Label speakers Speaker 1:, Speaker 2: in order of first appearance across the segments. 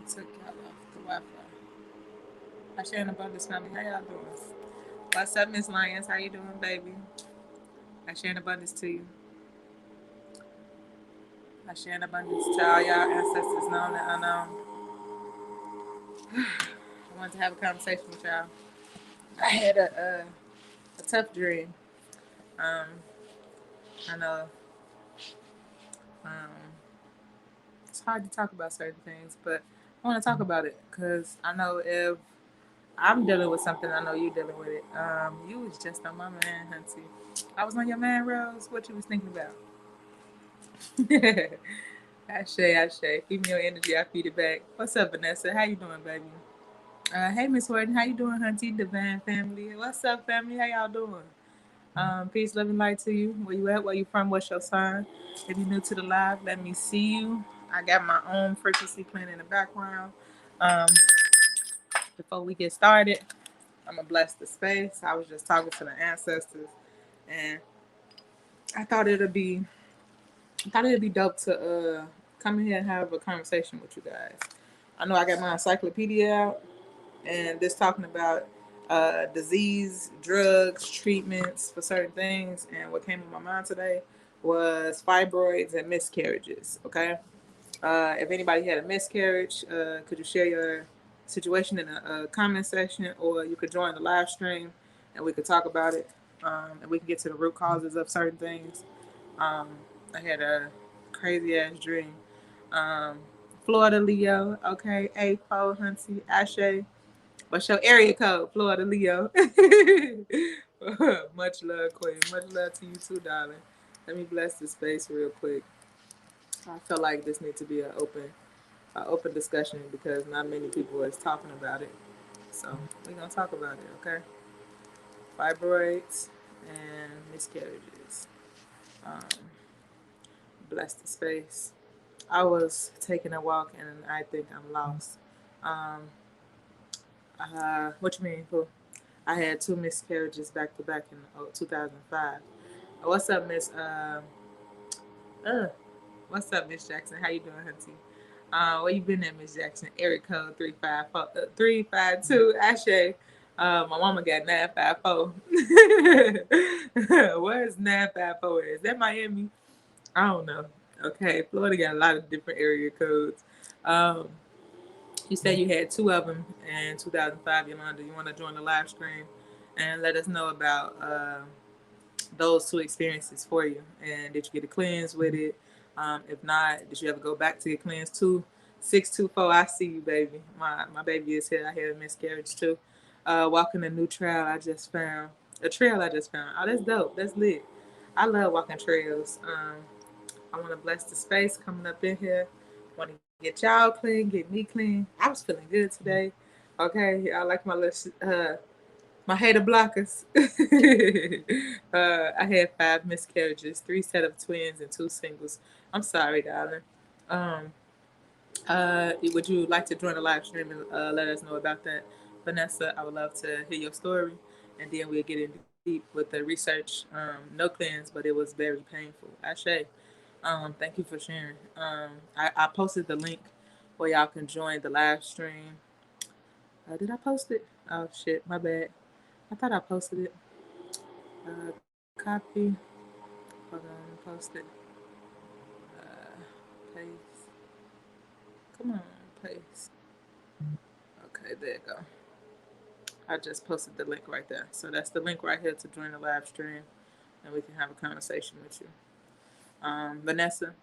Speaker 1: Took y'all off the Wi-Fi. I share an abundance family. How y'all doing? What's up, Miss Lyons? How you doing, baby? I share an abundance to you. I share an abundance to all y'all ancestors known and unknown. I wanted to have a conversation with y'all. I had a tough dream. Um, I know um, it's hard to talk about certain things, but I want to talk about it because I know if I'm dealing with something, I know you dealing with it. You was just on my man, Hunty. I was on your man, Rose. What you was thinking about? Ashe, Ashe. Keep me your energy. I feed it back. What's up, Vanessa? How you doing, baby? Hey, Miss Horton. How you doing, Hunty? Divine family. What's up, family? How y'all doing? Peace, love, and light to you. Where you at? Where you from? What's your sign? If you're new to the live, let me see you. I got my own frequency playing in the background. Um, Before we get started, I'm gonna bless the space. I was just talking to the ancestors, and I thought it'd be, I thought it'd be dope to come in here and have a conversation with you guys. I know I got my encyclopedia out, and this talking about disease, drugs, treatments for certain things. And what came to my mind today was fibroids and miscarriages. Okay, if anybody had a miscarriage, could you share your situation in a comment section, or you could join the live stream and we could talk about it, and we can get to the root causes of certain things. Um, I had a crazy ass dream. Um, Florida Leo, okay, A4 Hunty, Ashe. What's your area code, Florida Leo? Much love, Queen. Much love to you too, darling. Let me bless this space real quick. I feel like this needs to be an open discussion because not many people is talking about it. So we're gonna talk about it, okay? Fibroids and miscarriages. Um, Bless the space. I was taking a walk and I think I'm lost. Um, what you mean? Who? I had two miscarriages back to back in 2005. What's up, Miss? Uh, what's up, Miss Jackson? How you doing, Hunty? Where you been at, Miss Jackson? Area code 352. Ashe. My mama got 954. Where's 954? Is that Miami? I don't know. Okay, Florida got a lot of different area codes. Um, you said you had two of them in 2005, Yolanda. You want to join the live stream and let us know about those two experiences for you? And did you get a cleanse with it? If not, did you ever go back to your cleanse too? 624, I see you, baby. My baby is here. I had a miscarriage too. Walking a new trail I just found. A trail I just found. Oh, that's dope. That's lit. I love walking trails. I want to bless the space coming up in here. Want to get y'all clean, get me clean. I was feeling good today. Okay, I like my hater blockers. I had five miscarriages, three set of twins, and two singles. I'm sorry, darling. Um, would you like to join the live stream and let us know about that, Vanessa? I would love to hear your story, and then we'll get in deep with the research. No cleanse, but it was very painful. Ashe. Thank you for sharing. I posted the link where y'all can join the live stream. Did I post it? Oh shit, my bad. I thought I posted it. Copy. Hold on, post it. Paste. Come on, paste. Okay, there you go. I just posted the link right there. So that's the link right here to join the live stream, and we can have a conversation with you. Vanessa.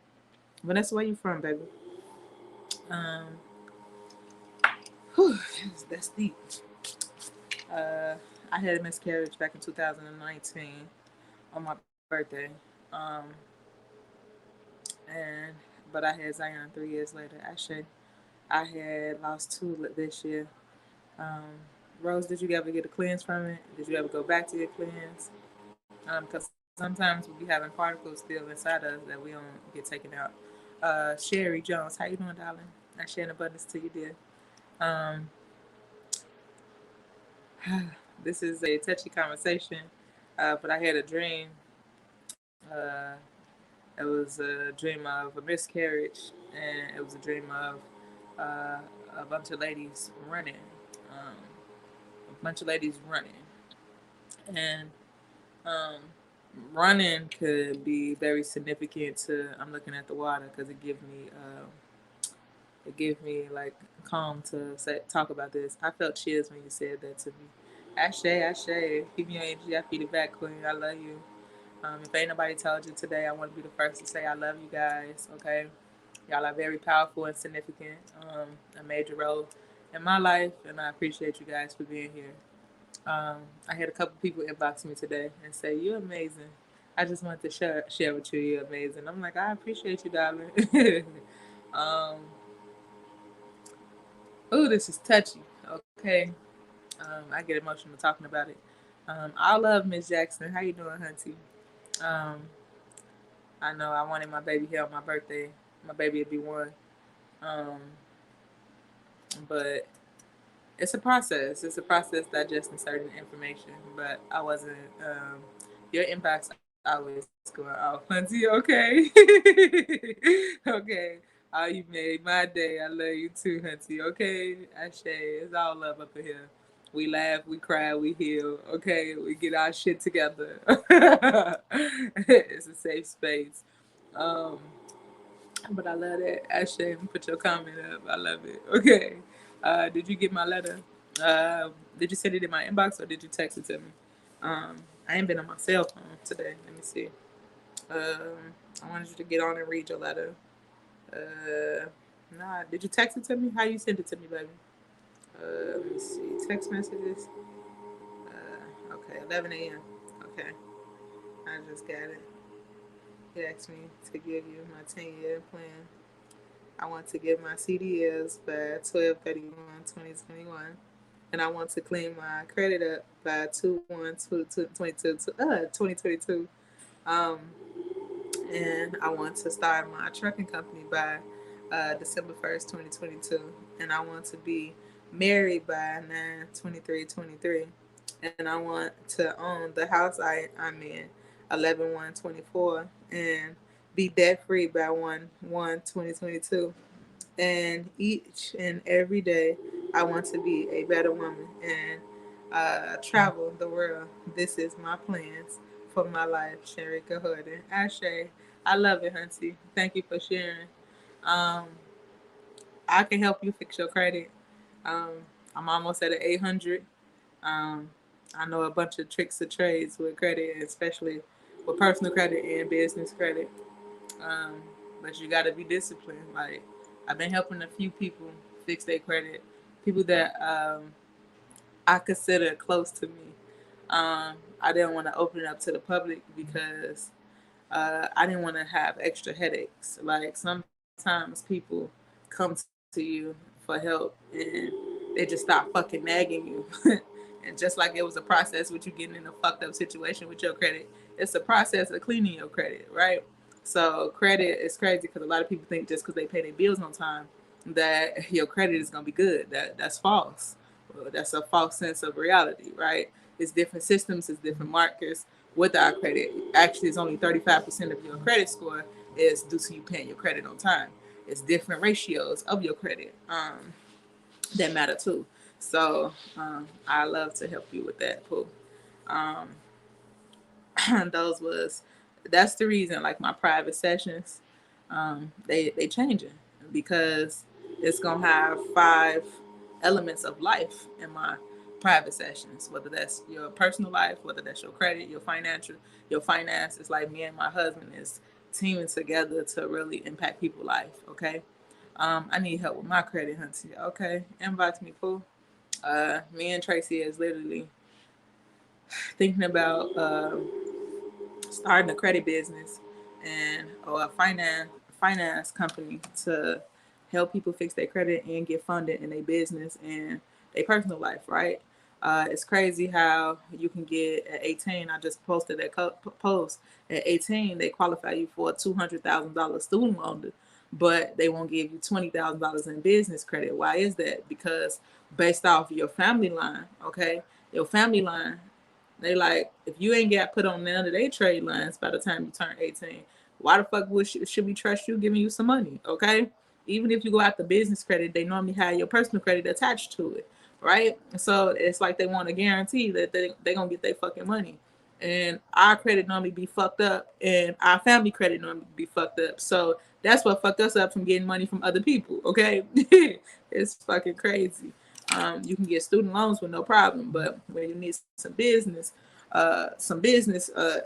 Speaker 1: Vanessa, where you from, baby? Um, whew, that's deep. Uh, I had a miscarriage back in 2019 on my birthday. Um, and but I had Zion 3 years later. Actually, I had lost two this year. Um, Rose, did you ever get a cleanse from it? Did you ever go back to your cleanse? Because sometimes we be having particles still inside us that we don't get taken out. Sherry Jones, how you doing, darling? I share an abundance to you, dear. Um, this is a touchy conversation, but I had a dream. Uh, it was a dream of a miscarriage, and it was a dream of uh, a bunch of ladies running. Um, a bunch of ladies running. And um, running could be very significant to, I'm looking at the water because it gives me like calm to talk about this. I felt chills when you said that to me. Ashe, Ashe, keep your energy. I feed it back, Queen. I love you. If ain't nobody told you today, I want to be the first to say I love you guys. Okay, y'all are very powerful and significant. A major role in my life, and I appreciate you guys for being here. I had a couple people inbox me today and say you're amazing. I just wanted to share with you you're amazing. I'm like, I appreciate you, darling. um, oh, this is touchy. Okay, I get emotional talking about it. I love Miss Jackson. How you doing, Hunty? Um, I know I wanted my baby here on my birthday. My baby would be one. Um, but it's a process. It's a process digesting certain information. But I wasn't. Your inbox always going off. Hunty, okay, okay. Oh, you made my day. I love you too, Hunty. Okay, Ashe. It's all love up in here. We laugh, we cry, we heal. Okay, we get our shit together. It's a safe space. Um, but I love that. Ashe, put your comment up. I love it. Okay. Did you get my letter? Did you send it in my inbox or did you text it to me? I ain't been on my cell phone today. Let me see. I wanted you to get on and read your letter. Nah, did you text it to me? How you send it to me, baby? Let me see. Text messages. Okay, 11 a.m. Okay, I just got it. He asked me to give you my 10-year plan. I want to get my CDLs by 12/31/2021, and I want to clean my credit up by 2/1/2022. Um, and I want to start my trucking company by December 1st, 2022, and I want to be married by 9/23/23, and I want to own the house I'm in 11/1/24, and be debt free by 1/1/2022. And each and every day, I want to be a better woman and travel the world. This is my plans for my life, Sharika Hood. Ashe, I love it, Hunty. Thank you for sharing. Um, I can help you fix your credit. Um, I'm almost at an 800. Um, I know a bunch of tricks of trades with credit, especially with personal credit and business credit. Um, but you got to be disciplined. Like, I've been helping a few people fix their credit, people that I consider close to me. I didn't want to open it up to the public because I didn't want to have extra headaches. Like, sometimes people come to you for help and they just start fucking nagging you. And just like it was a process with you getting in a fucked up situation with your credit, it's a process of cleaning your credit, right? So credit is crazy because a lot of people think just because they pay their bills on time that your credit is gonna be good. That's false. Well, that's a false sense of reality, right? It's different systems, it's different markers with our credit. Actually, it's only 35% of your credit score is due to you paying your credit on time. It's different ratios of your credit that matter too. So I love to help you with that, Pooh. Um, those was that's the reason like my private sessions they changing because it's gonna have 5 elements of life in my private sessions, whether that's your personal life, whether that's your credit, your financial, your finance. It's like me and my husband is teaming together to really impact people's life. Okay. I need help with my credit, Hunty. Okay, inbox me, Pooh. Me and Tracy is literally thinking about starting a credit business and or a finance company to help people fix their credit and get funded in their business and their personal life, right? It's crazy how you can get at 18. I just posted that post. At 18, they qualify you for a $200,000 student loan, but they won't give you $20,000 in business credit. Why is that? Because based off your family line, okay, your family line, they like, if you ain't got put on none of their trade lines by the time you turn 18, why the fuck should we trust you giving you some money? Okay. Even if you go out the business credit, they normally have your personal credit attached to it, right? So it's like they want to guarantee that they're going to get their fucking money. And our credit normally be fucked up, and our family credit normally be fucked up. So that's what fucked us up from getting money from other people, okay? It's fucking crazy. You can get student loans with no problem, but when you need some business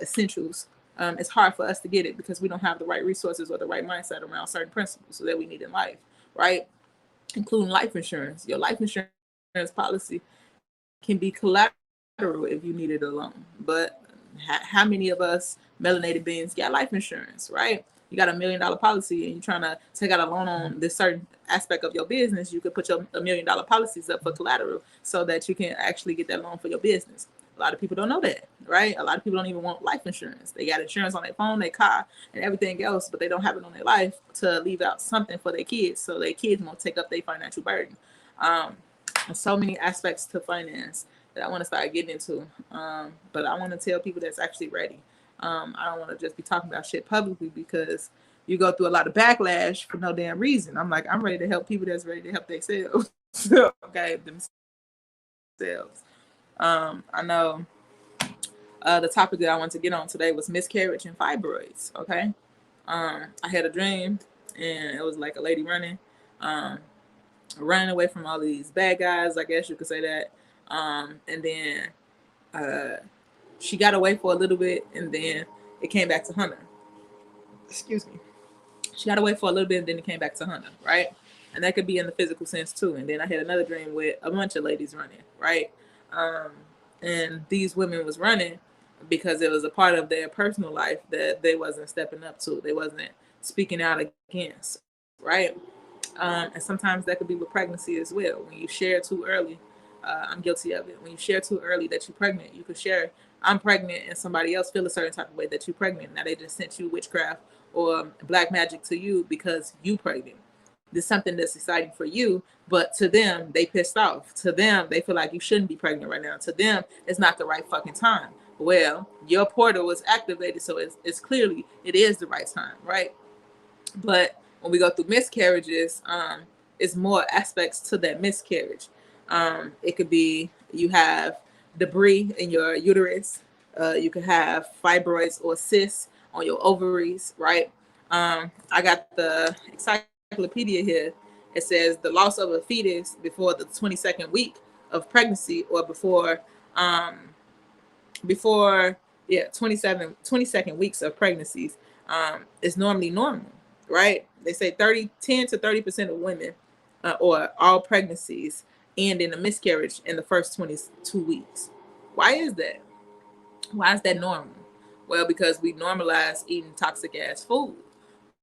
Speaker 1: essentials, it's hard for us to get it because we don't have the right resources or the right mindset around certain principles that we need in life, right? Including life insurance. Your life insurance policy can be collateral if you needed a loan, but how many of us melanated beings got life insurance, right? You got $1 million policy and you're trying to take out a loan on this certain aspect of your business, you could put your $1 million policies up for collateral so that you can actually get that loan for your business. A lot of people don't know that, right? A lot of people don't even want life insurance. They got insurance on their phone, their car, and everything else, but they don't have it on their life to leave out something for their kids so their kids won't take up their financial burden. So many aspects to finance that I want to start getting into. But I want to tell people that's actually ready. I don't want to just be talking about shit publicly because you go through a lot of backlash for no damn reason. I'm like, I'm ready to help people that's ready to help themselves. Okay, themselves. I know the topic that I want to get on today was miscarriage and fibroids. Okay. I had a dream and it was like a lady running away from all these bad guys, I guess you could say that. And then she got away for a little bit and then it came back to Hunter. Excuse me. She got away for a little bit and then it came back to Hunter, right? And that could be in the physical sense too. And then I had another dream with a bunch of ladies running, right? And these women was running because it was a part of their personal life that they wasn't stepping up to. They wasn't speaking out against, right? And sometimes that could be with pregnancy as well. When you share too early, I'm guilty of it. When you share too early that you're pregnant, you could share, I'm pregnant, and somebody else feel a certain type of way that you're pregnant. Now they just sent you witchcraft or black magic to you because you pregnant. There's something that's exciting for you, but to them, they pissed off. To them, they feel like you shouldn't be pregnant right now. To them, it's not the right fucking time. Well, your portal was activated, so it's clearly, it is the right time, right? But when we go through miscarriages, it's more aspects to that miscarriage. It could be you have debris in your uterus. You could have fibroids or cysts on your ovaries, right? I got the encyclopedia here. It says the loss of a fetus before the 22nd week of pregnancy or before 22nd weeks of pregnancies is normally normal, right? They say 10 to 30% of women or all pregnancies end in a miscarriage in the first 22 weeks. Why is that? Why is that normal? Well, because we normalize eating toxic ass food.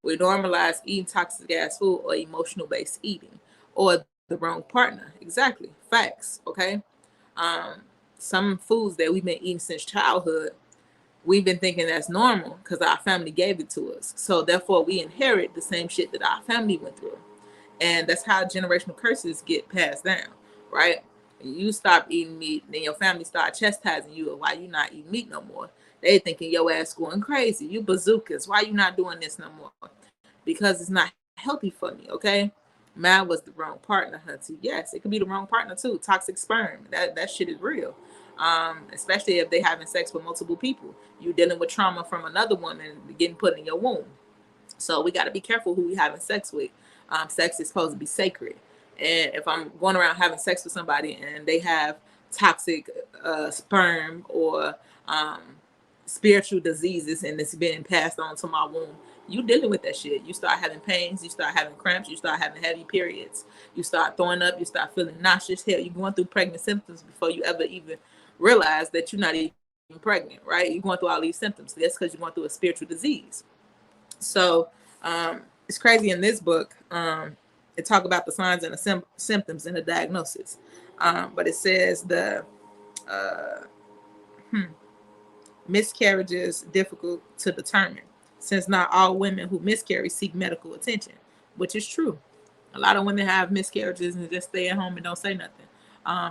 Speaker 1: We normalize eating toxic ass food or emotional based eating or the wrong partner. Exactly. Facts. Okay. Some foods that we've been eating since childhood, we've been thinking that's normal because our family gave it to us. So therefore we inherit the same shit that our family went through. And that's how generational curses get passed down, right? You stop eating meat, then your family start chastising you of why you not eating meat no more. They thinking your ass going crazy. You bazookas. Why you not doing this no more? Because it's not healthy for me, okay? Mine was the wrong partner, Hunty. Yes, it could be the wrong partner too. Toxic sperm. That shit is real. Especially if they having sex with multiple people. You dealing with trauma from another woman getting put in your womb. So we got to be careful who we having sex with. Sex is supposed to be sacred. And if I'm going around having sex with somebody and they have toxic sperm or spiritual diseases and it's being passed on to my womb, you dealing with that shit. You start having pains, you start having cramps, you start having heavy periods, you start throwing up, you start feeling nauseous. Hell, you're going through pregnant symptoms before you ever even realize that you're not even pregnant, right? You're going through all these symptoms. That's because you're going through a spiritual disease. So it's crazy in this book. It talk about the signs and the symptoms and the diagnosis. But it says the miscarriages difficult to determine since not all women who miscarry seek medical attention, which is true. A lot of women have miscarriages and just stay at home and don't say nothing.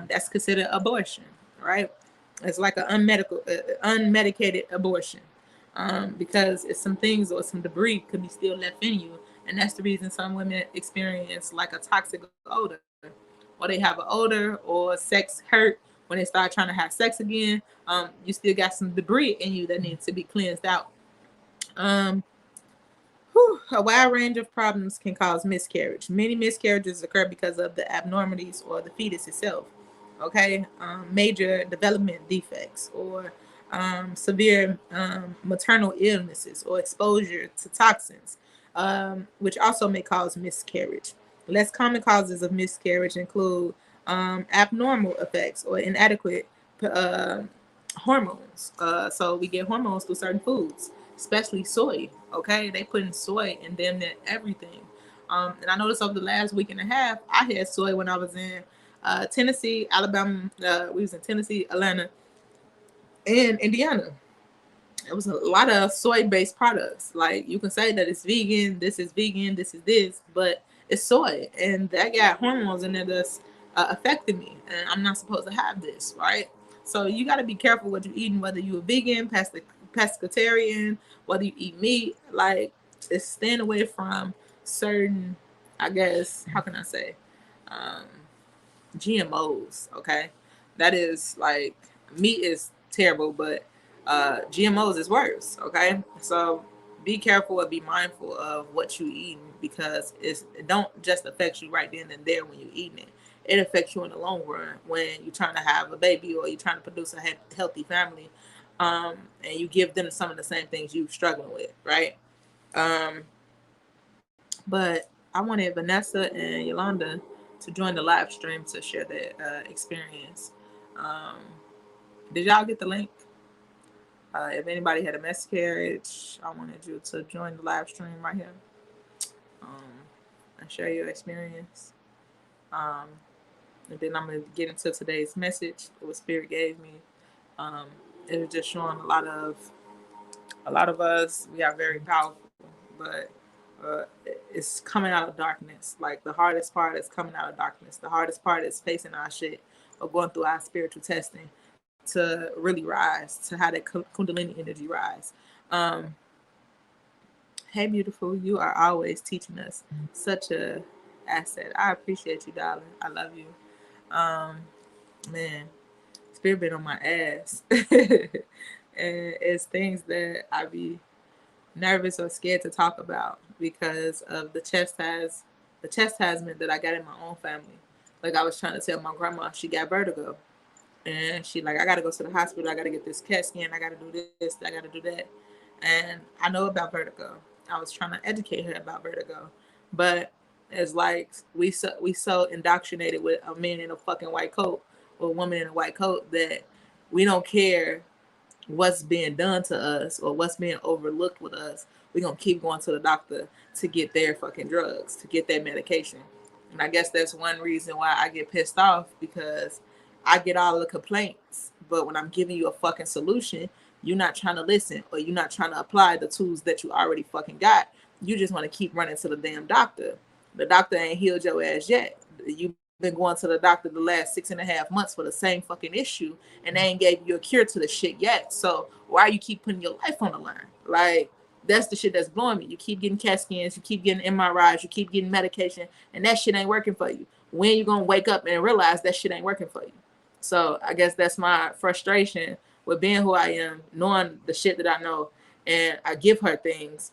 Speaker 1: That's considered abortion, right? It's like an unmedicated abortion. Because it's some things or some debris could be still left in you And that's the reason some women experience like a toxic odor, or they have an odor or sex hurt when they start trying to have sex again. You still got some debris in you that needs to be cleansed out. Um, a wide range of problems can cause miscarriage. Many miscarriages occur because of the abnormalities or the fetus itself. Okay, major development defects or severe maternal illnesses or exposure to toxins, which also may cause miscarriage. Less common causes of miscarriage include abnormal effects or inadequate uh, hormones. So we get hormones through certain foods, especially soy. Okay, they put in soy in damn near everything. And I noticed over the last week and a half, I had soy when I was in Tennessee, Alabama. We was in Tennessee, Atlanta, and Indiana. It was a lot of soy-based products. Like you can say that it's vegan, this is this, but it's soy, and that got hormones in it that's affecting me, and I'm not supposed to have this, right? So you got to be careful what you're eating, whether you're a vegan, pescatarian, whether you eat meat. Like, it's staying away from certain, I guess, how can I say, um, GMOs. Okay, that is like meat is terrible, but GMOs is worse. Okay, so be careful and be mindful of what you eat because it don't just affect you right then and there when you're eating it. It affects you in the long run when you're trying to have a baby or you're trying to produce a healthy family, and you give them some of the same things you're struggling with, right? Um, but I wanted Vanessa and Yolanda to join the live stream to share their experience. Um, did y'all get the link? If anybody had a miscarriage, I wanted you to join the live stream right here um, and share your experience. Um, and then I'm going to get into today's message, what Spirit gave me. Um, it was just showing a lot of us, we are very powerful, but it's coming out of darkness. Like the hardest part is coming out of darkness. The hardest part is facing our shit or going through our spiritual testing to really rise, to how that Kundalini energy rise. Um, hey, beautiful, you are always teaching us such a asset. I appreciate you, darling. I love you. Um, man, Spirit been on my ass, and it's things that I be nervous or scared to talk about because of the chastisement that I got in my own family. Like I was trying to tell my grandma, she got vertigo, and she like, I gotta go to the hospital, I gotta get this CAT scan, I gotta do this, I gotta do that. And I know about vertigo. I was trying to educate her about vertigo, but it's like we so indoctrinated with a man in a fucking white coat or a woman in a white coat that we don't care what's being done to us or what's being overlooked with us. We're gonna keep going to the doctor to get their fucking drugs, to get their medication. And I guess that's one reason why I get pissed off, because I get all the complaints, but when I'm giving you a fucking solution, you're not trying to listen, or you're not trying to apply the tools that you already fucking got. You just want to keep running to the damn doctor. The doctor ain't healed your ass yet. You've been going to the doctor the last 6.5 months for the same fucking issue, and they ain't gave you a cure to the shit yet. So why you keep putting your life on the line? Like, that's the shit that's blowing me. You keep getting CAT scans, you keep getting MRIs, you keep getting medication, and that shit ain't working for you. When you gonna wake up and realize that shit ain't working for you? So I guess that's my frustration with being who I am, knowing the shit that I know, and I give her things,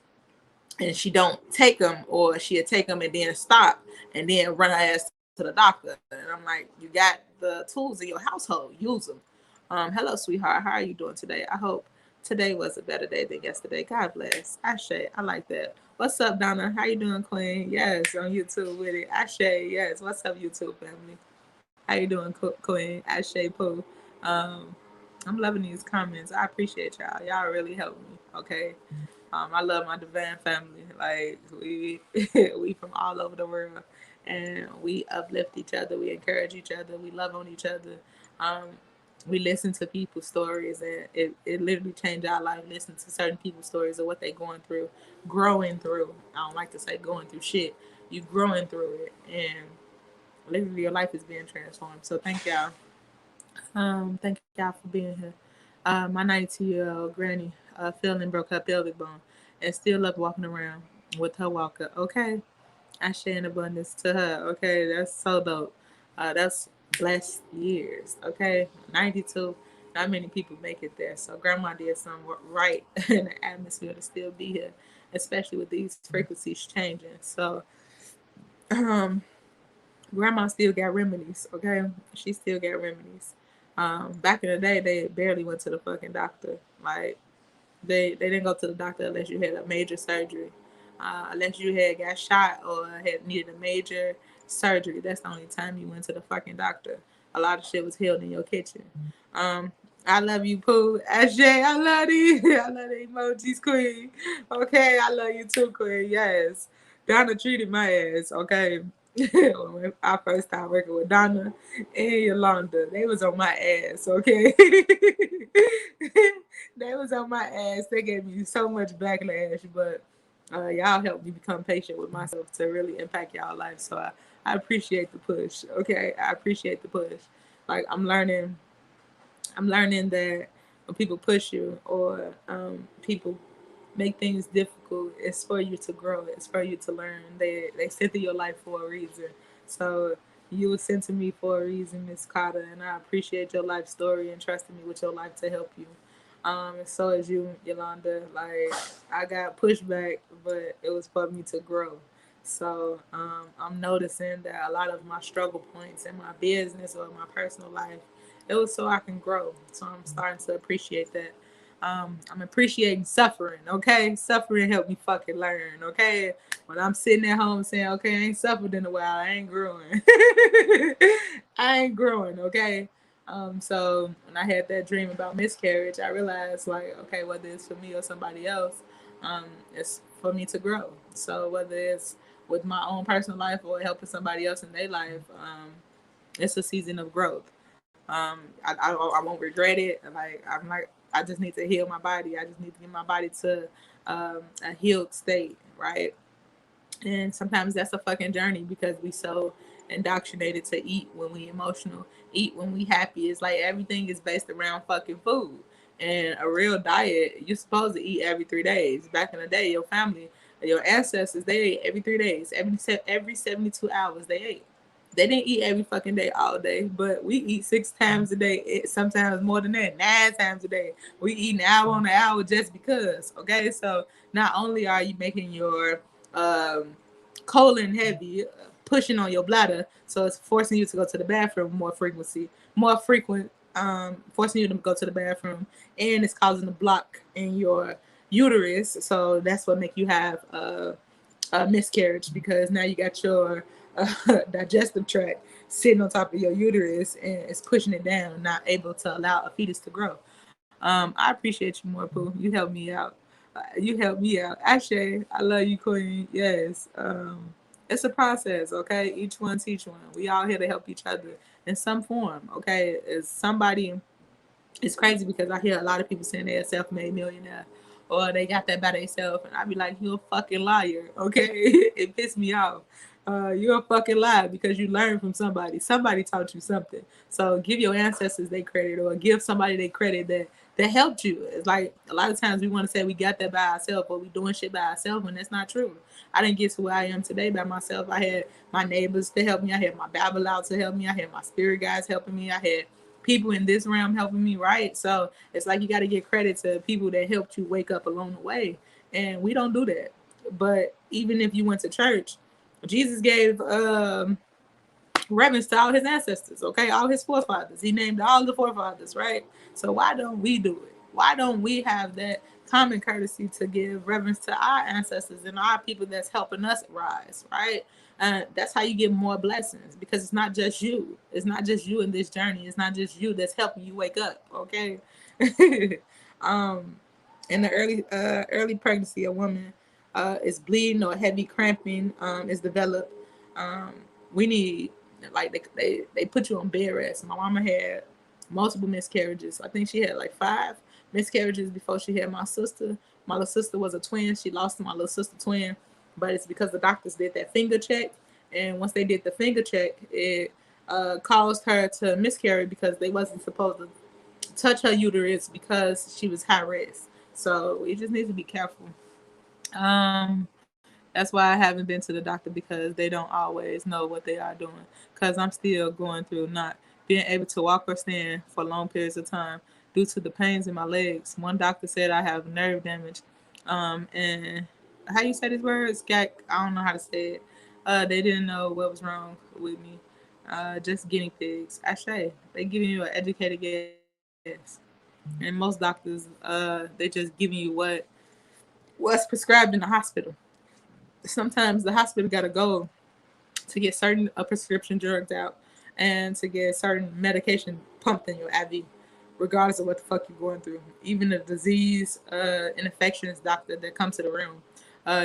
Speaker 1: and she don't take them, or she'll take them and then stop, and then run her ass to the doctor. And I'm like, you got the tools in your household, use them. Hello, sweetheart. How are you doing today? I hope today was a better day than yesterday. God bless. Ashe. I like that. What's up, Donna? How you doing, Queen? Yes, on YouTube with it. Ashe. Yes. What's up, YouTube family? How you doing, Queen? Ashe Pooh. Um, I'm loving these comments. I appreciate y'all. Y'all really help me. Okay. I love my divine family. Like we we from all over the world, and we uplift each other. We encourage each other. We love on each other. Um, we listen to people's stories, and it literally changed our life. Listen to certain people's stories of what they're going through, growing through. I don't like to say going through shit. You growing through it, and literally your life is being transformed. So thank y'all. Thank y'all for being here. My 92-year-old granny fell and broke her pelvic bone and still up walking around. with her walker. Okay, I share in abundance to her. Okay, that's so dope. That's blessed years. Okay, 92. Not many people make it there. So grandma did something right in the atmosphere to still be here, especially with these frequencies changing. So, um, grandma still got remedies. Okay, she still got remedies. Back in the day, they barely went to the fucking doctor. Like they didn't go to the doctor unless you had a major surgery, unless you had got shot or had needed a major surgery. That's the only time you went to the fucking doctor. A lot of shit was healed in your kitchen. Um, I love you, Pooh. Ashay, I love you. I love the emojis, Queen. Okay, I love you too, Queen. Yes. Donna treated my ass, okay? When I first started working with Donna and Yolanda, they was on my ass, okay? They was on my ass. They gave me so much backlash, but y'all helped me become patient with myself to really impact y'all life. So I appreciate the push. Okay, I appreciate the push. Like I'm learning that when people push you or people make things difficult, it's for you to grow. It's for you to learn. They sent to your life for a reason. So you were sent to me for a reason, Miss Carter, and I appreciate your life story and trusting me with your life to help you. And so is you, Yolanda. Like I got pushback, but it was for me to grow. So I'm noticing that a lot of my struggle points in my business or my personal life, it was so I can grow. So I'm starting to appreciate that. I'm appreciating suffering, okay? Suffering helped me fucking learn, okay? When I'm sitting at home saying, okay, I ain't suffered in a while, I ain't growing. I ain't growing, okay? So when I had that dream about miscarriage, I realized, like, okay, whether it's for me or somebody else, it's for me to grow. So whether it's with my own personal life or helping somebody else in their life, it's a season of growth. I won't regret it. Like I'm like I just need to heal my body. I just need to get my body to a healed state, right? And sometimes that's a fucking journey because we so indoctrinated to eat when we emotional, eat when we happy. It's like everything is based around fucking food. And a real diet, you're supposed to eat every 3 days. Back in the day, your family, your ancestors, they ate every 3 days. Every 72 hours they ate. They didn't eat every fucking day all day, but we eat 6 times a day, sometimes more than that, 9 times a day. We eat an hour on an hour just because. Okay, so not only are you making your um, colon heavy, pushing on your bladder, so it's forcing you to go to the bathroom more frequent, forcing you to go to the bathroom, and it's causing a block in your uterus. So that's what make you have a miscarriage because now you got your digestive tract sitting on top of your uterus and it's pushing it down, not able to allow a fetus to grow. I appreciate you more, Pooh. You helped me out. You helped me out. Ashay, I love you, Queen. Yes. It's a process, okay? Each one teach one. We all here to help each other in some form, okay? It's somebody it's crazy because I hear a lot of people saying they're a self-made millionaire or they got that by themselves, and I be like, "You a fucking liar." Okay, it pissed me off. You're a fucking liar because you learned from somebody. Somebody taught you something. So give your ancestors their credit or give somebody their credit that helped you. It's like a lot of times we want to say we got that by ourselves or we doing shit by ourselves when that's not true. I didn't get to where I am today by myself. I had my neighbors to help me. I had my Bible out to help me. I had my spirit guides helping me. I had people in this realm helping me, right? So it's like you got to give credit to people that helped you wake up along the way. And we don't do that. But even if you went to church, Jesus gave reverence to all his ancestors, okay? All his forefathers. He named all the forefathers, right? So why don't we do it? Why don't we have that common courtesy to give reverence to our ancestors and our people that's helping us rise, right? That's how you get more blessings because it's not just you. It's not just you in this journey. It's not just you that's helping you wake up, okay? um, in the early pregnancy, a woman is bleeding or heavy cramping is developed. Um, we need like they put you on bed rest. My mama had multiple miscarriages. I think she had like 5 miscarriages before she had my sister. My little sister was a twin. She lost my little sister twin, but it's because the doctors did that finger check, and once they did the finger check, it caused her to miscarry because they wasn't supposed to touch her uterus because she was high risk. So we just need to be careful. Um, That's why I haven't been to the doctor, because they don't always know what they are doing. Because I'm still going through not being able to walk or stand for long periods of time due to the pains in my legs. One doctor said I have nerve damage. And how you say these words? I don't know how to say it. They didn't know what was wrong with me. Just guinea pigs. I say they giving you an educated guess. And most doctors, they just giving you what's prescribed in the hospital. Sometimes the hospital got to go to get certain prescription drugs out and to get certain medication pumped in your IV, regardless of what the fuck you're going through. Even the disease and infections doctor that comes to the room,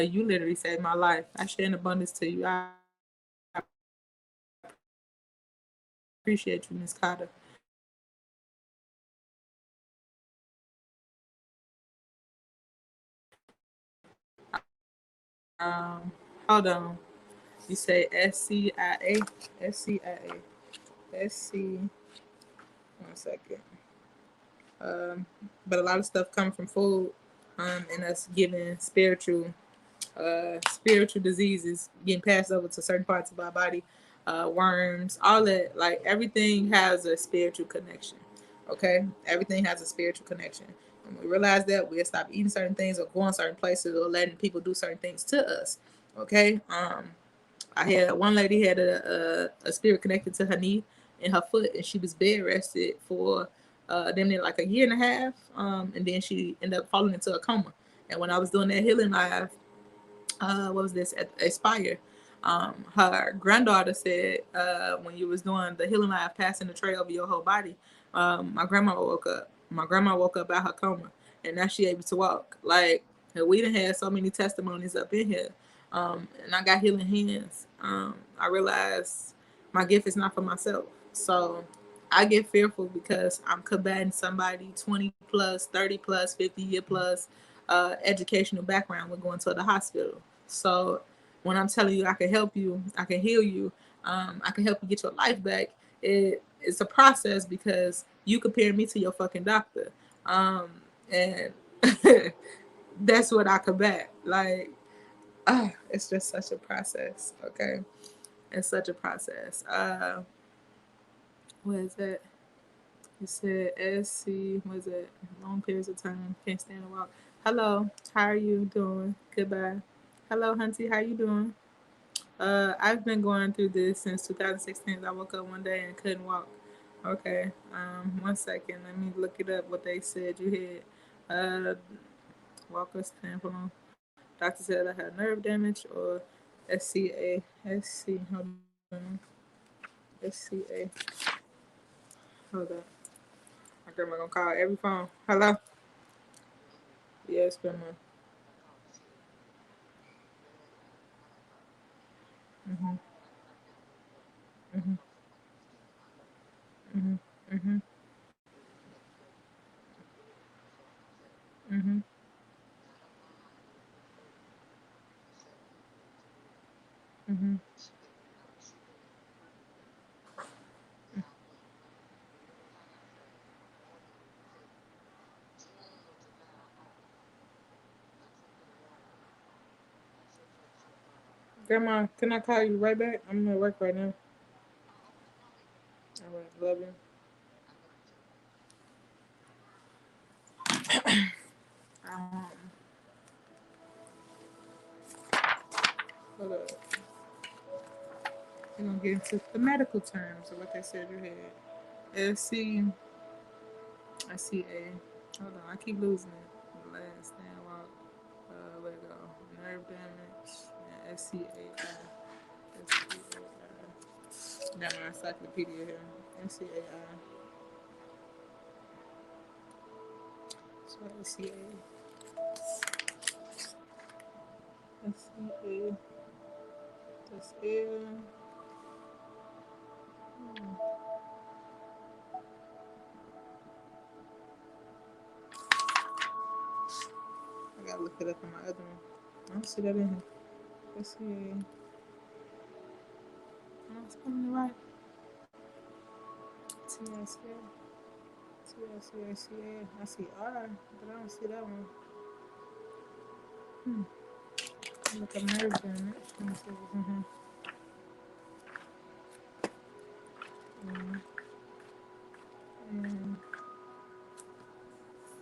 Speaker 1: you literally saved my life. I share an abundance to you. I appreciate you, Miss Carter. Hold on. You say SCIA? SCIA. SC. One second. But a lot of stuff comes from food, and us giving spiritual diseases getting passed over to certain parts of our body, worms, all that. Like everything has a spiritual connection. Okay, everything has a spiritual connection. And we realize that, we'll stop eating certain things or going certain places or letting people do certain things to us. Okay, I had one lady had a spirit connected to her knee and her foot, and she was bed rested for damn near like a year and a half, and then she ended up falling into a coma. And when I was doing that healing live, what was this at Aspire, her granddaughter said, when you was doing the healing live, passing the tray over your whole body, my grandma woke up. My grandma woke up out her coma, and now she able to walk. Like, we done had so many testimonies up in here, and I got healing hands. I realized my gift is not for myself, so I get fearful because I'm combating somebody 20 plus, 30 plus, 50-year plus educational background with going to the hospital. So when I'm telling you I can help you, I can heal you, I can help you get your life back, it's a process because you compare me to your fucking doctor. And that's what I combat. Like, it's just such a process. Okay. It's such a process. What is it? It said SC, was it long periods of time, can't stand to walk. Hello, how are you doing? Goodbye. Hello, Hunty, how you doing? I've been going through this since 2016. I woke up one day and couldn't walk. Okay, one second, let me look it up what they said you had. Walker stand for long. Doctor said I had nerve damage or SCA. SC, hold on. SCA. Hold up. My grandma gonna call every phone. Hello? Yes, grandma. Mhm. Mhm. Mhm. Mhm. Mhm. Mhm. Grandma, can I call you right back? I'm at work right now. All right, love you. Um, hold up. We're gonna get into the medical terms of what they said you had. SC, I see A. Hold on, I keep losing it. The last stand walk. Where it go? Nerve damage. Yeah, SCAI. SCAI. Got my encyclopedia here. SCAI. So SCA. SCA. That's L. I gotta look it up in my other one. I don't see that in here. SCA. Am I spelling it right? TSA. TSCA. I see R, but I don't see that one. Hmm. Look at nerve damage. Let me see what's in here. And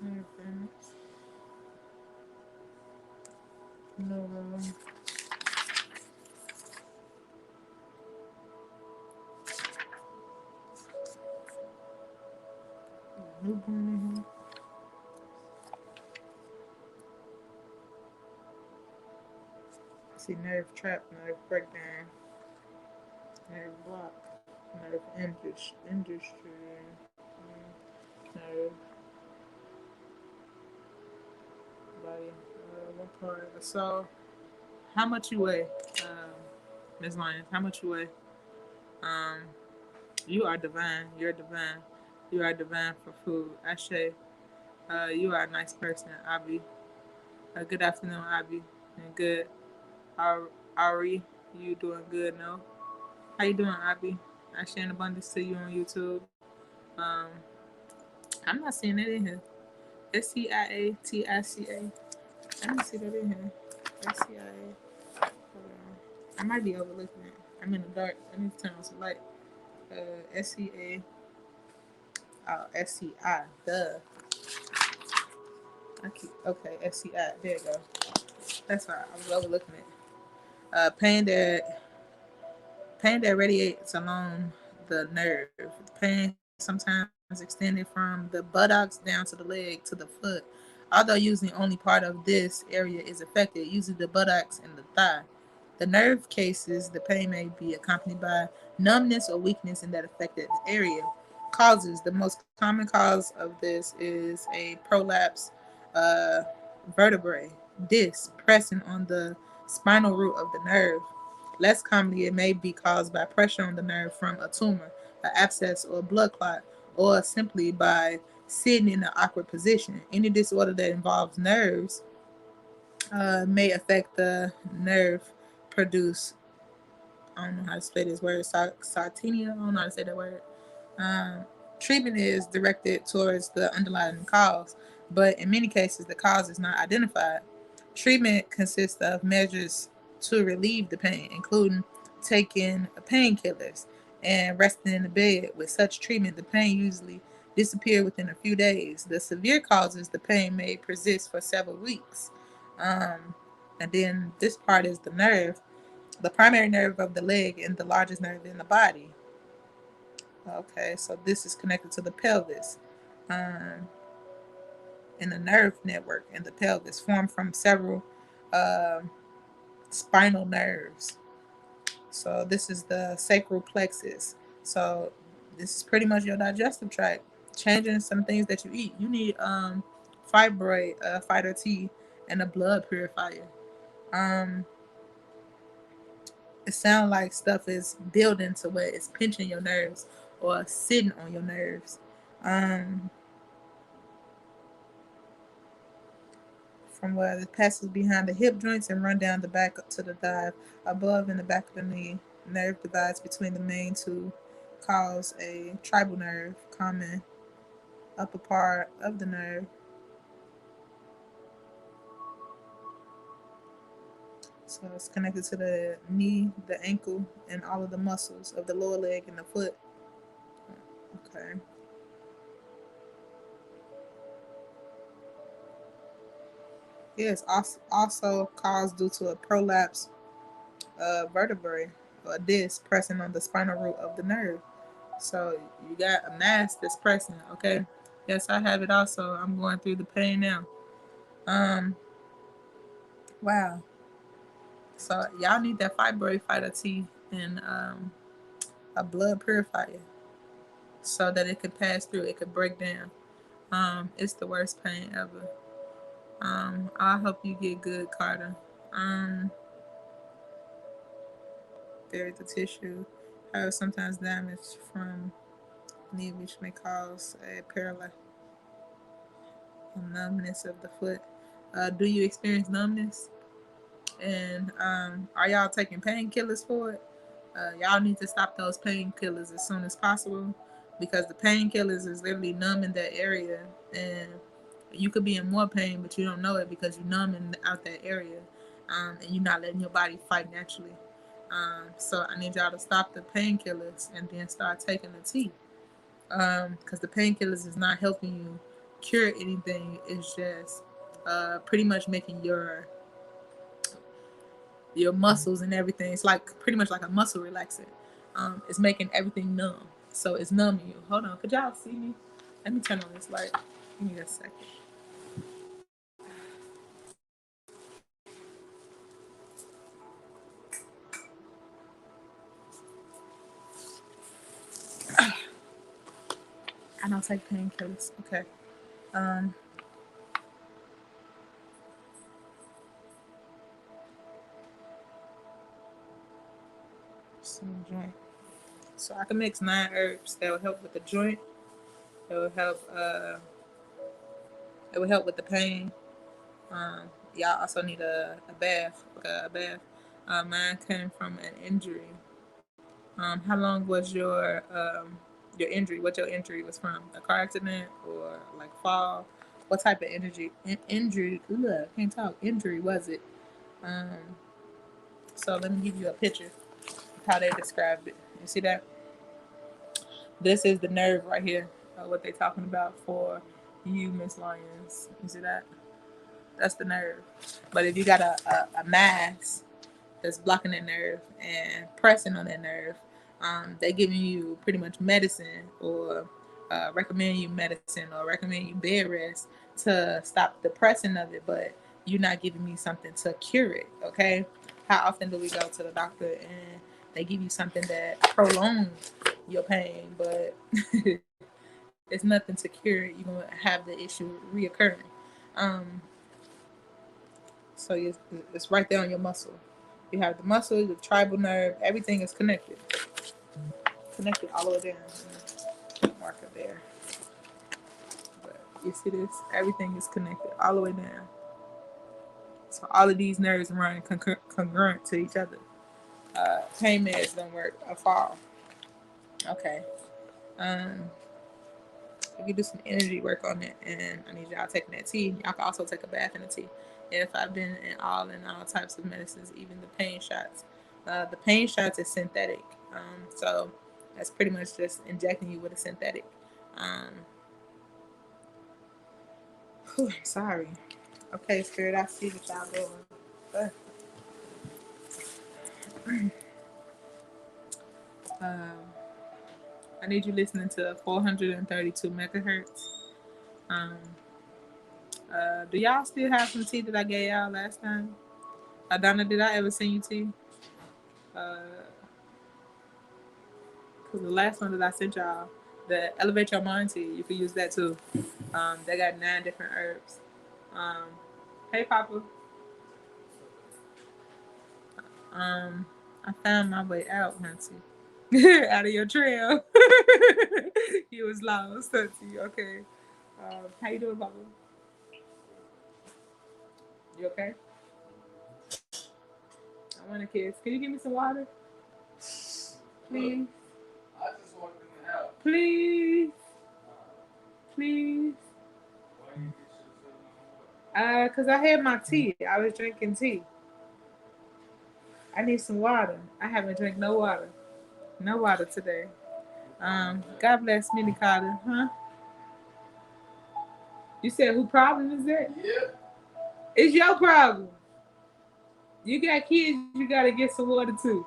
Speaker 1: nerve damage. No, newborn in here. See, nerve trap, nerve breakdown, nerve block, nerve industry, nerve body. What part? So, how much you weigh, Ms. Lyons? How much you weigh? Um, you are divine. You're divine. You are divine for food. Ashe. You are a nice person, Abby. Good afternoon, Abby. And good. Ari, you doing good? No. How you doing, Abby? Ashe and abundance to you on YouTube. Um, I'm not seeing it in here. SCIATICA. I don't see that in here. SCIA. I might be overlooking it. I'm in the dark. I need to turn on some light. SCA. Oh, SCI. Duh. Okay, SCI. There you go. That's right. I was overlooking it. Pain that radiates along the nerve. Pain sometimes extended from the buttocks down to the leg to the foot. Although usually only part of this area is affected, usually the buttocks and the thigh. The nerve cases, the pain may be accompanied by numbness or weakness in that affected area. Causes, the most common cause of this is a prolapse uh, vertebrae, disc pressing on the spinal root of the nerve. Less commonly, it may be caused by pressure on the nerve from a tumor, an abscess, or a blood clot, or simply by sitting in an awkward position. Any disorder that involves nerves may affect the nerve produce. I don't know how to say this word. Sartenia. I don't know how to say that word. Um, Treatment is directed towards the underlying cause, but in many cases, the cause is not identified. Treatment consists of measures to relieve the pain, including taking painkillers and resting in the bed. With such treatment, the pain usually disappears within a few days. The severe causes, the pain may persist for several weeks. Um, and then this part is the nerve, the primary nerve of the leg and the largest nerve in the body. Okay, so this is connected to the pelvis. Um, and the nerve network in the pelvis formed from several uh, spinal nerves. So this is the sacral plexus. So this is pretty much your digestive tract. Changing some things that you eat. You need fibroid fighter T and a blood purifier. Um, it sounds like stuff is building to where it's pinching your nerves or sitting on your nerves. Um, from where it passes behind the hip joints and run down the back to the thigh, above in the back of the knee. Nerve divides between the main two, cause a tribal nerve, common upper part of the nerve. So it's connected to the knee, the ankle, and all of the muscles of the lower leg and the foot. Okay. Yes, also caused due to a prolapse vertebrae or disc pressing on the spinal root of the nerve. So you got a mass that's pressing. Okay. Yes, I have it also. I'm going through the pain now. Um. Wow. So y'all need that fibroid fighter T and a blood purifier so that it could pass through. It could break down. It's the worst pain ever. I hope you get good, Carter. There is the tissue. However, sometimes damage from knee, which may cause a paralysis and numbness of the foot. Do you experience numbness? And are y'all taking painkillers for it? Y'all need to stop those painkillers as soon as possible because the painkillers is literally numbing that area, and you could be in more pain, but you don't know it because you're numbing out that area. and you're not letting your body fight naturally. So I need y'all to stop the painkillers and then start taking the tea. Because the painkillers is not helping you cure anything. It's just pretty much making your muscles and everything. It's like pretty much like a muscle relaxant. It's making everything numb. So it's numbing you. Hold on, could y'all see me? Let me turn on this light. Give me a second. I don't take painkillers. Okay. Um, some joint. So I can mix 9 herbs that will help with the joint. It will help. It will help with the pain. Y'all also need a bath. A bath. Mine came from an injury. How long was your injury? What your injury was from? A car accident or like fall? What type of injury? Ugh, can't talk. Injury was it? Um, so let me give you a picture of how they described it. You see that? This is the nerve right here. What they talking about for you, Miss Lyons. You see that? That's the nerve. But if you got a mass that's blocking that nerve and pressing on that nerve, they giving you pretty much medicine or recommend you medicine or recommend you bed rest to stop the pressing of it, but you're not giving me something to cure it. Okay, how often do we go to the doctor and they give you something that prolongs your pain, but it's nothing to cure it? You're gonna have the issue reoccurring. Um, so it's right there on your muscle. You have the muscle, the tribal nerve, everything is connected. Connected all the way down. Marker there. But you see this? Everything is connected all the way down. So all of these nerves run congruent to each other. Pain meds don't work. A fall. Okay. Um, we can do some energy work on it, and I need y'all taking that tea. Y'all can also take a bath in the tea. If I've been in all types of medicines, even the pain shots. The pain shots is synthetic, so that's pretty much just injecting you with a synthetic. Um, I'm sorry. Okay, Spirit, I see what y'all doing. Um, I need you listening to 432 megahertz. Um, do y'all still have some tea that I gave y'all last time? Donna, did I ever send you tea? Because the last one that I sent y'all, the Elevate Your Mind tea, you can use that too. They got 9 different herbs. Um, hey, Papa. I found my way out, Hunty. Out of your trail. You was lost, Hunty. Okay. How you doing, Papa? You okay? I want a kiss. Can you give me some water? Please. I just walked in the house. Please. Please. Why you get yourself? Cause I had my tea. I was drinking tea. I need some water. I haven't drank no water. No water today. God bless Minnie Carter, huh? You said who problem is that? Yep. It's your problem. You got kids, you gotta get some water too.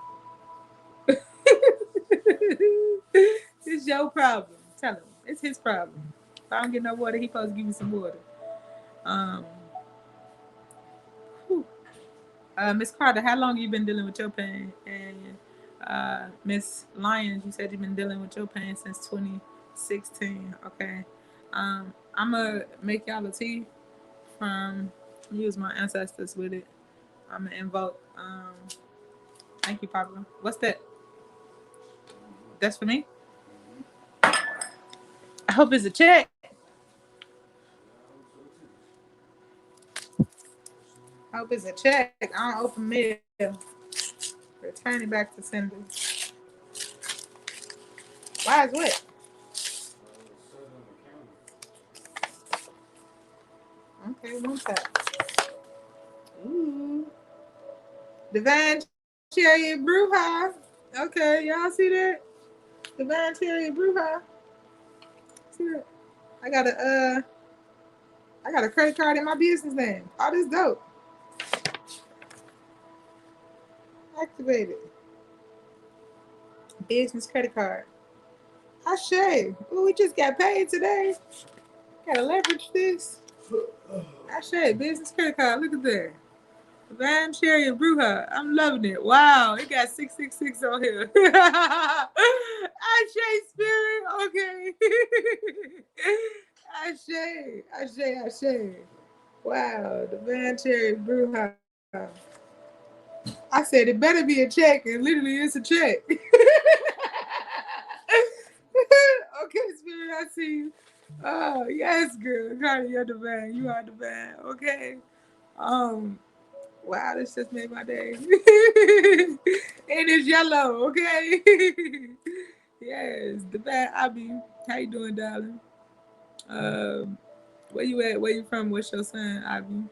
Speaker 1: It's your problem. Tell him. It's his problem. If I don't get no water, he supposed to give me some water. Um Miss Carter, how long you been dealing with your pain? And Miss Lyons, you said you've been dealing with your pain since 2016. Okay. I'm gonna make y'all a tea from use my ancestors with it. I'm gonna invoke. Thank you, Papa. What's that? That's for me. I hope it's a check. I hope it's a check. I don't open mail. Return it back to sender. Why is what? Okay, one tap. Ooh. Divine Chariot Bruja. Okay, y'all see that? Divine Chariot Bruja. See that? I got a credit card in my business name. All this dope. Activated. Business credit card. Ashay. Ooh, we just got paid today. Gotta leverage this. Ashay, business credit card. Look at that. Van Cherry and Bruja. I'm loving it. Wow, it got 666 on here. Ashay Spirit. Okay. Ashay. Wow, the Van Cherry Bruja. I said it better be a check, and literally it's a check. Okay, Spirit, I see you. Oh, yes, girl. Cardi, you're the man. You are the man. Okay. Um, wow, this just made my day. And it's yellow, okay? Yes, the bad Abby. How you doing, darling? Um, where you at? Where you from? What's your sign, Abby?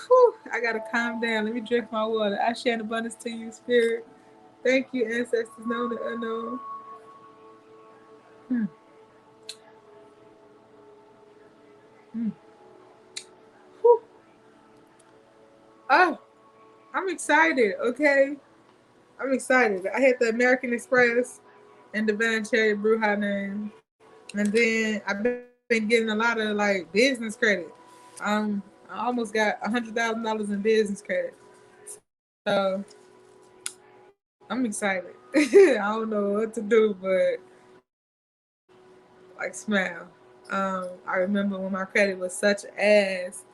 Speaker 1: Whew, I gotta calm down. Let me drink my water. I share an abundance to you, spirit. Thank you, ancestors known and unknown. Hmm. Hmm. Whew. Oh, I'm excited. Okay, I'm excited. I had the American Express and the Van Cherry Bruja name, and then I've been getting a lot of like business credit. I almost got $100,000 in business credit, so I'm excited. I don't know what to do, but like smile. I remember when my credit was such ass,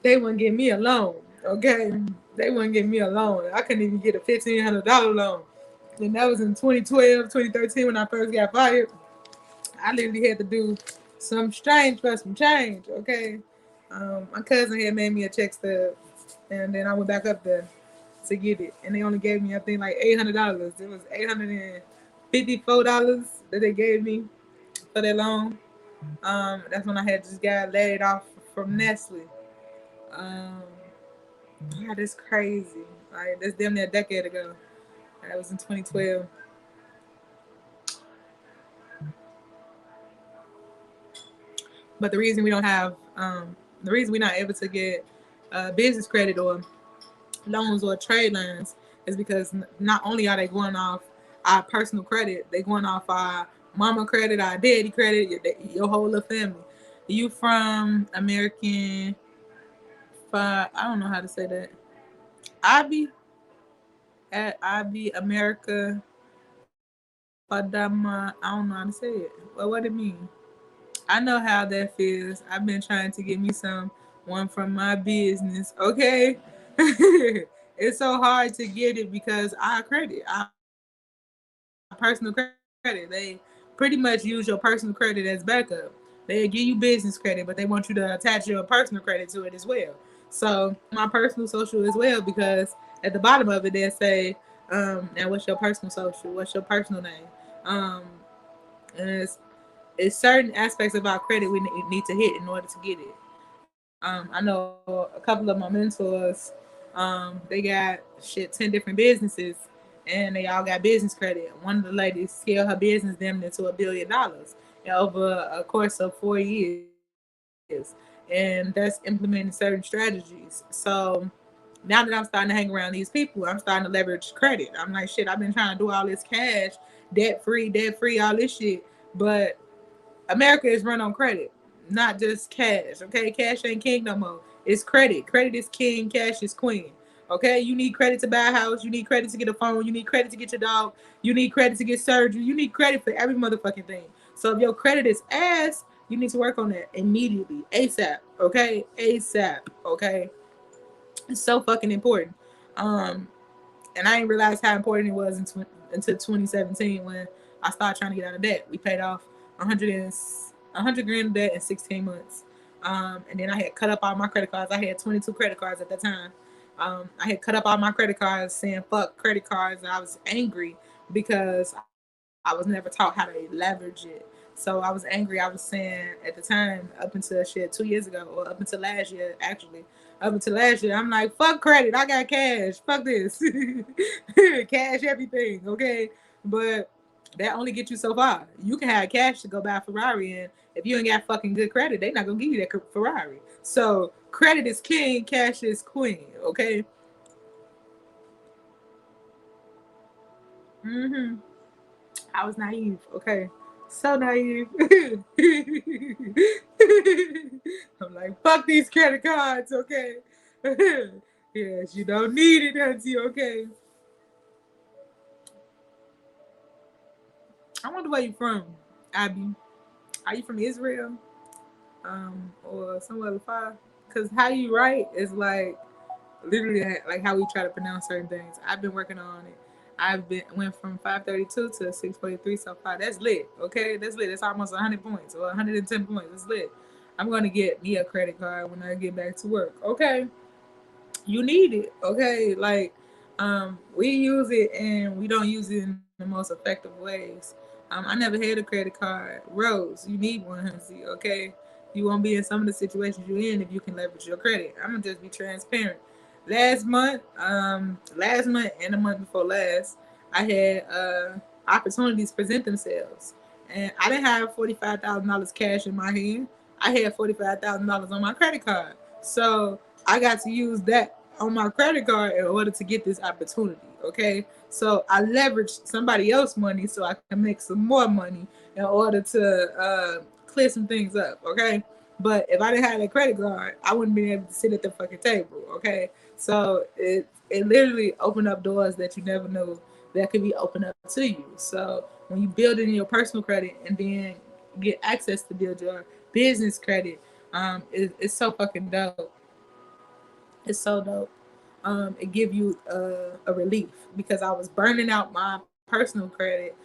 Speaker 1: they wouldn't give me a loan. Okay, they wouldn't give me a loan. I couldn't even get a $1,500 loan, and that was in 2012, 2013 when I first got fired. I literally had to do some exchange for some change. Okay, my cousin had made me a check stub, and then I went back up there to get it, and they only gave me I think like $800. It was $854 that they gave me for that loan. That's when I had just got laid off from Nestle. Um, God, that's crazy. Like that's damn near a decade ago. That was in 2012. But the reason we're not able to get business credit or loans or trade lines is because not only are they going off our personal credit, they going off our mama credit, our daddy credit, your whole little family. You from American? I don't know how to say that. IB at IB America Fadama. I don't know how to say it. Well, what it mean? I know how that feels. I've been trying to get me some one from my business. Okay. It's so hard to get it because our credit, our personal credit, they pretty much use your personal credit as backup. They give you business credit, but they want you to attach your personal credit to it as well. So my personal social as well because at the bottom of it they say, now what's your personal social? What's your personal name? Um, and it's certain aspects of our credit we need to hit in order to get it. I know a couple of my mentors, they got shit 10 different businesses, and they all got business credit. One of the ladies scaled her business them into $1 billion over a course of 4 years, and that's implementing certain strategies. So now that I'm starting to hang around these people, I'm starting to leverage credit. I'm like, shit, I've been trying to do all this cash, debt free, all this shit, but America is run on credit, not just cash. Okay, cash ain't king no more. It's credit. Credit is king. Cash is queen. Okay, you need credit to buy a house. You need credit to get a phone. You need credit to get your dog. You need credit to get surgery. You need credit for every motherfucking thing. So if your credit is ass, you need to work on that immediately, ASAP. Okay, ASAP. Okay, it's so fucking important. Um, and I didn't realize how important it was until 2017 when I started trying to get out of debt. We paid off 100 grand of debt in 16 months. And then I had cut up all my credit cards. I had 22 credit cards at that time. I had cut up all my credit cards saying fuck credit cards. And I was angry because I was never taught how to leverage it. So I was angry. I was saying at the time, up until shit 2 years ago, or up until last year, actually, up until last year. I'm like, fuck credit. I got cash. Fuck this. Cash everything, okay? But that only gets you so far. You can have cash to go buy a Ferrari, and if you ain't got fucking good credit, they not gonna give you that Ferrari. So credit is king, cash is queen, okay? Mm-hmm. I was naive, okay? So naive. I'm like, fuck these credit cards, okay? Yes, you don't need it, auntie, okay? I wonder where you from, Abby. Are you from Israel? Or somewhere far? Because how you write is like literally like how we try to pronounce certain things. I've been working on it. I've been went from 532 to 643 so far. That's lit. Okay, that's lit. That's almost 100 points or 110 points. That's lit. I'm gonna get me a credit card when I get back to work. Okay, you need it. Okay, like we use it and we don't use it in the most effective ways. I never had a credit card. Rose, you need one, Huntsy. Okay, you won't be in some of the situations you're in if you can leverage your credit. I'm gonna just be transparent. Last month and the month before last, I had opportunities present themselves, and I didn't have $45,000 cash in my hand. I had $45,000 on my credit card, so I got to use that on my credit card in order to get this opportunity. Okay, so I leveraged somebody else's money so I can make some more money in order to clear some things up. Okay, but if I didn't have that credit card, I wouldn't be able to sit at the fucking table. Okay, so it literally opened up doors that you never knew that could be opened up to you. So when you build in your personal credit and then get access to build your business credit, it's so fucking dope. It's so dope. It give you a relief because I was burning out my personal credit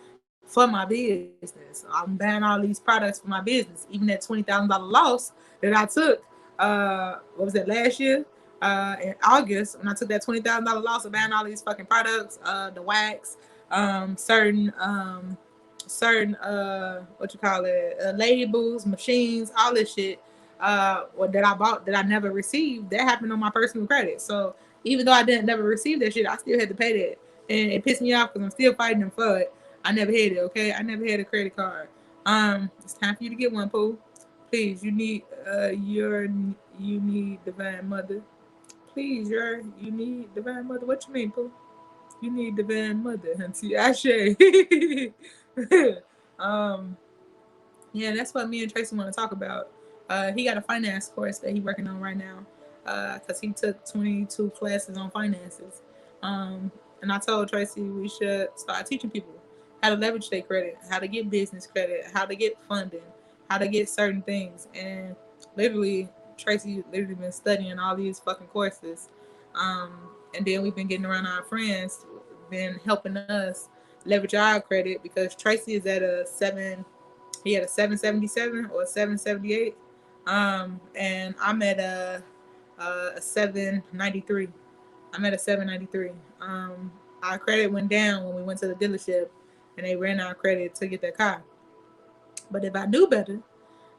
Speaker 1: for my business. I'm buying all these products for my business. Even that $20,000 loss that I took, what was that last year? In August, when I took that $20,000 loss of buying all these fucking products, the wax, certain certain what you call it, labels, machines, all this shit or that I bought that I never received, that happened on my personal credit. So even though I didn't never receive that shit, I still had to pay that, and it pissed me off because I'm still fighting them for it. I never had it. Okay, I never had a credit card. It's time for you to get one, Pooh. Please, you need Divine Mother. Please, you need Divine Mother. What you mean, Pooh? You need Divine Mother, Hunty Ashe. um, yeah, that's what me and Tracy want to talk about. He got a finance course that he's working on right now because he took 22 classes on finances. And I told Tracy we should start teaching people how to leverage their credit, how to get business credit, how to get funding, how to get certain things. And literally, Tracy literally been studying all these fucking courses. Um, and then we've been getting around our friends, been helping us leverage our credit because Tracy is at a he had a 777 or a 778. And I'm at a 793. I'm at a 793. Our credit went down when we went to the dealership and they ran our credit to get that car. But if I knew better,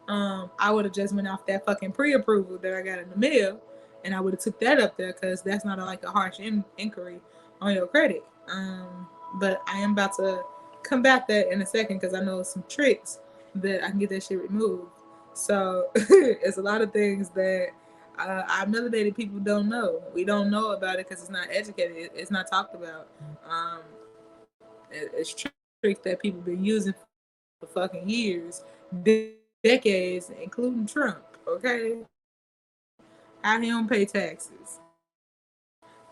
Speaker 1: I would have just went off that fucking pre-approval that I got in the mail, and I would have took that up there because that's not like a harsh inquiry on your credit. But I am about to combat that in a second because I know some tricks that I can get that shit removed. So it's a lot of things that our melanated people don't know. We don't know about it because it's not educated. It's not talked about. Um, it's tricks that people been using for fucking years, decades, including Trump. Okay, how he don't pay taxes.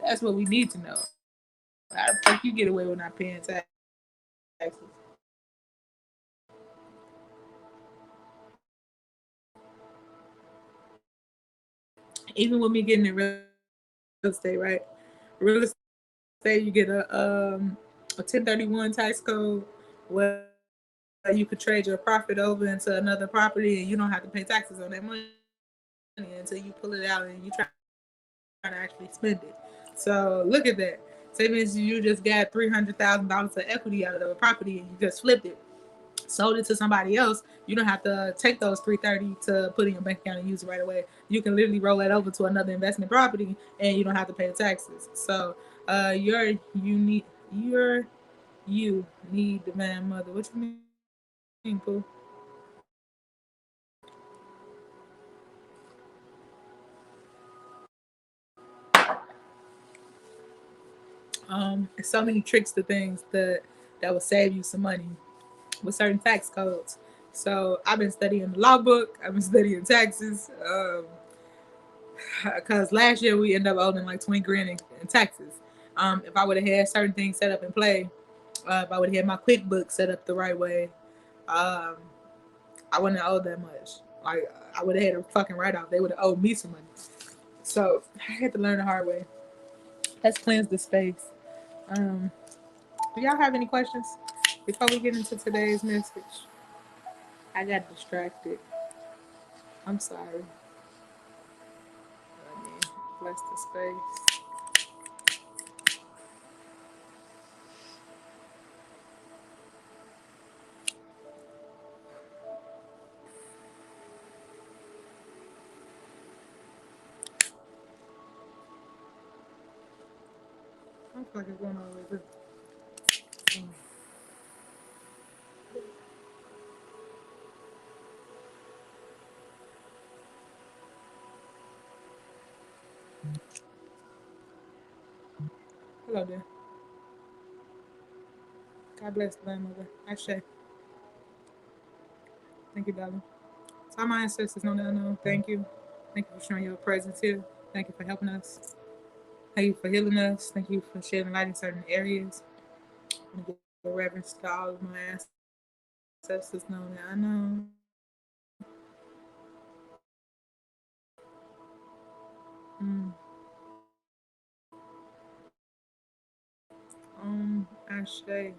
Speaker 1: That's what we need to know. How the fuck you get away with not paying taxes? Even with me getting in real estate, right? Real estate, you get a 1031 tax code where you could trade your profit over into another property and you don't have to pay taxes on that money until you pull it out and you try to actually spend it. So look at that. Say, for instance, you just got $300,000 of equity out of a property and you just flipped it. sold it to somebody else, you don't have to take those 330 to put in your bank account and use it right away. You can literally roll that over to another investment property and you don't have to pay the taxes. So you need divine mother. What you mean, Pooh? So many tricks to things that will save you some money with certain tax codes. So I've been studying the law book. I've been studying taxes. Because last year we ended up owing like 20 grand in taxes. If I would have had certain things set up in play, if I would have had my QuickBooks set up the right way, um, I wouldn't have owed that much. Like I would have had a fucking write off. They would have owed me some money. So I had to learn the hard way. Let's cleanse the space. Um, do y'all have any questions before we get into today's message? I got distracted. I'm sorry. Let me bless the space. I feel like it's going all the way through. Hello there. God bless the grandmother. Ashe. Thank you, darling. To all my ancestors, know that I know. Thank you. Thank you for showing your presence here. Thank you for helping us. Thank you for healing us. Thank you for shedding light in certain areas. And give reverence to all of my ancestors, know that I know. Mm. Ashe.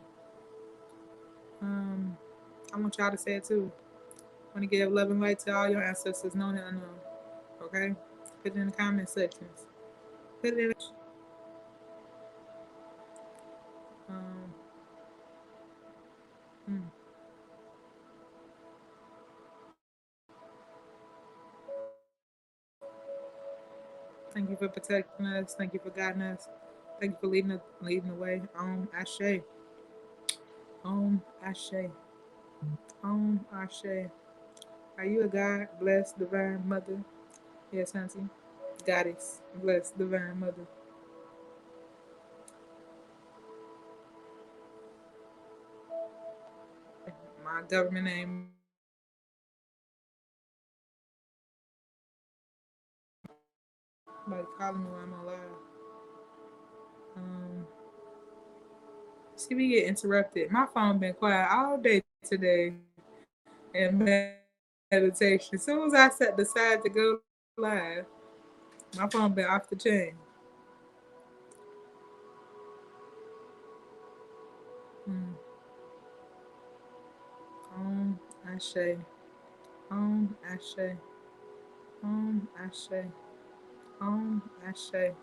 Speaker 1: I want y'all to say it too. I want to give love and light to all your ancestors, know that I know. Okay? Put it in the comment sections. Put it in. Um, mm. Thank you for protecting us. Thank you for guiding us. Thank you for leading the way. Ashe. Ashe. Ashe. Are you a God, blessed, divine mother? Yes, Auntie. Goddess, blessed, divine mother. My government name, like calling me while I'm alive. Um, See, we get interrupted. My phone been quiet all day today in meditation. As soon as I decide to go live, my phone been off the chain. Mm. Ashe. Ashe. Ashe. Ashe.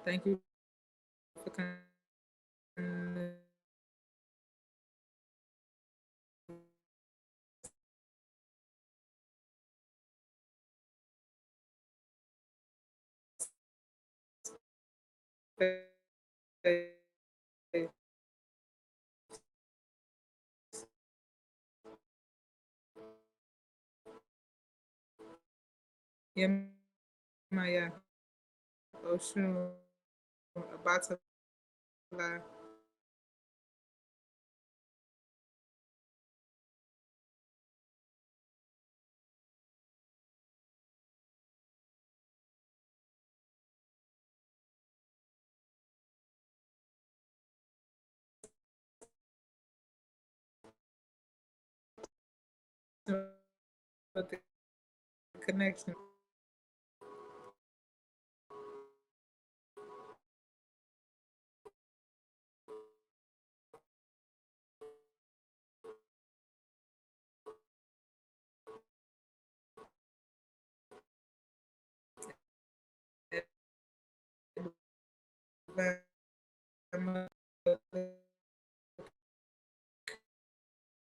Speaker 1: Thank you for coming. Yeah, Maya. Oshun. About to live. But the connection.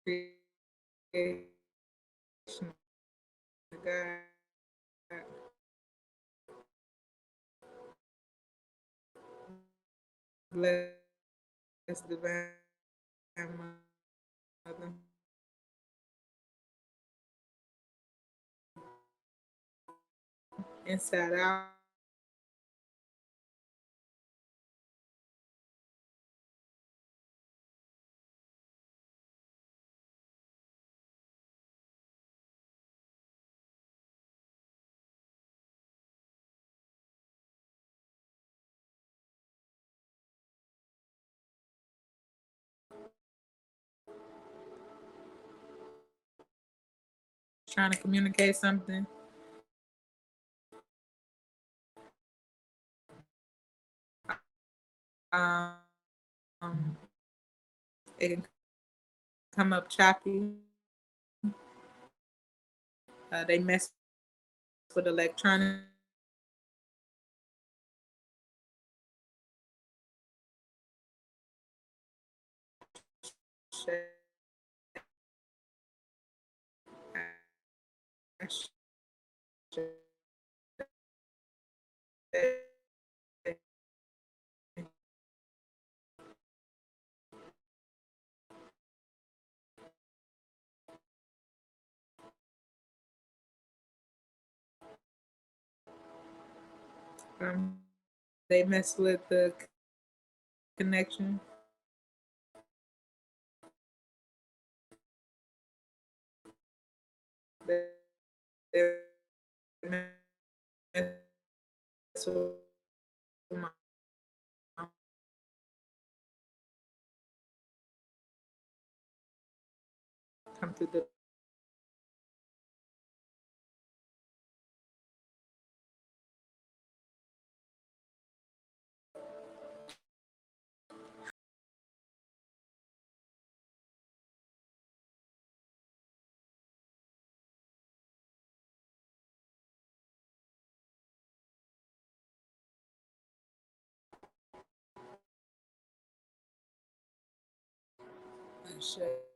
Speaker 1: creation of God. Bless divine mother. Inside out. Trying to communicate something. Um, it can come up choppy. They mess with electronic. Um, they mess with the connection. They mess with my come through the shit.